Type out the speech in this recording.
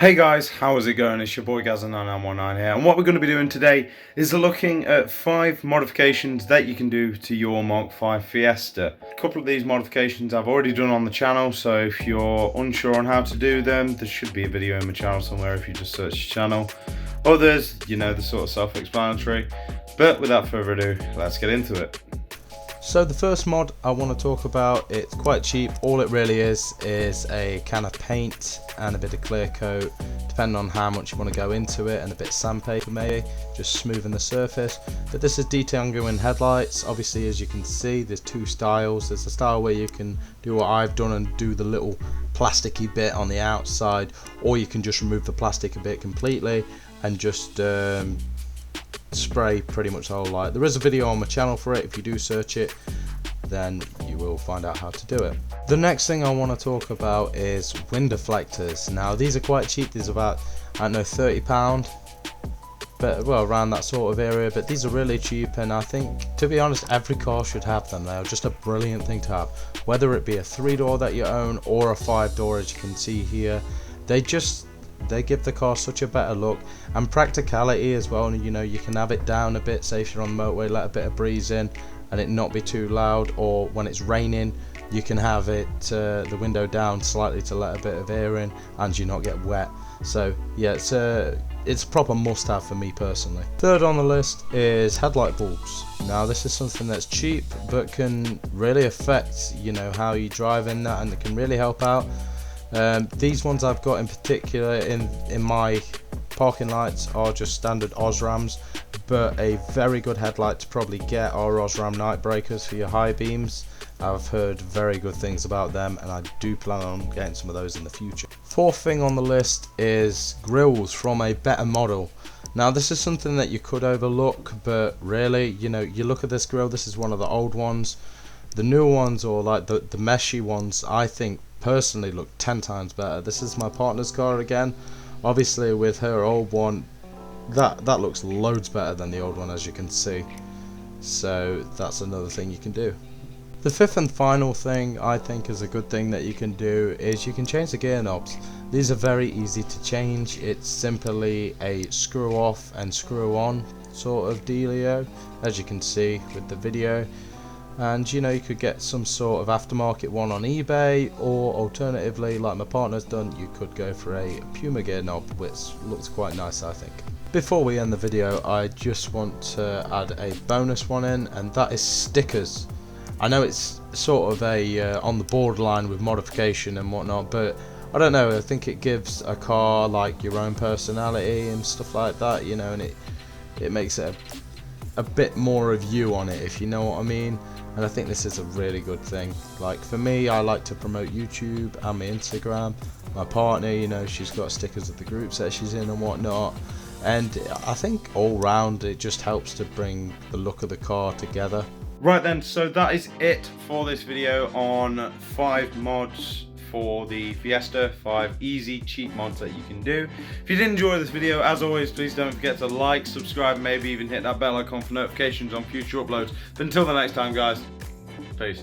Hey guys, how is it going? It's your boy Gazza9919 here, and what we're going to be doing today is looking at 5 modifications that you can do to your Mk5 Fiesta. A couple of these modifications I've already done on the channel, so if you're unsure on how to do them, there should be a video in my channel somewhere if you just search the channel. Others, you know, they're sort of self-explanatory, but without further ado, let's get into it. So the first mod I want to talk about, it's quite cheap. All it really is a can of paint and a bit of clear coat, depending on how much you want to go into it, and a bit of sandpaper maybe, just smoothing the surface. But this is detailing in headlights. Obviously, as you can see, there's 2 styles. There's a style where you can do what I've done and do the little plasticky bit on the outside, or you can just remove the plastic a bit completely and just spray pretty much the whole light. There is a video on my channel for it. If you do search it, then you will find out how to do it. The next thing I want to talk about is wind deflectors. Now these are quite cheap. These are about, I don't know, £30, but well, around that sort of area. But these are really cheap, and I think, to be honest, every car should have them. They're just a brilliant thing to have, whether it be a 3-door that you own or a 5-door, as you can see here. They give the car such a better look and practicality as well. And you know, you can have it down a bit, say if you're on the motorway, let a bit of breeze in and it not be too loud, or when it's raining you can have it the window down slightly to let a bit of air in and you not get wet. So yeah, it's a proper must-have for me personally. Third on the list is headlight bulbs. Now this is something that's cheap but can really affect, you know, how you drive in that, and it can really help out. These ones I've got in particular in my parking lights are just standard Osrams, but a very good headlight to probably get are Osram night breakers for your high beams. I've heard very good things about them, and I do plan on getting some of those in the future. Fourth thing on the list is grills from a better model. Now this is something that you could overlook, but really, you know, you look at this grill, this is one of the old ones. The new ones, or like the meshy ones, I think personally look 10 times better. This is my partner's car again. Obviously with her old one, that looks loads better than the old one, as you can see. So that's another thing you can do. The fifth and final thing I think is a good thing that you can do is you can change the gear knobs. These are very easy to change. It's simply a screw off and screw on sort of dealio, as you can see with the video. And you know, you could get some sort of aftermarket one on eBay, or alternatively, like my partner's done, you could go for a Puma gear knob, which looks quite nice, I think. Before we end the video, I just want to add a bonus one in, and that is stickers. I know it's sort of a on the borderline with modification and whatnot, but I don't know, I think it gives a car like your own personality and stuff like that, you know, and it makes it a bit more of you on it, if you know what I mean. And I think this is a really good thing. Like for me, I like to promote YouTube and my Instagram. My partner, you know, she's got stickers of the groups that she's in and whatnot. And I think all round it just helps to bring the look of the car together. Right then, so that is it for this video on 5 mods for the Fiesta, 5 easy, cheap mods that you can do. If you did enjoy this video, as always, please don't forget to like, subscribe, maybe even hit that bell icon for notifications on future uploads. But until the next time, guys, peace.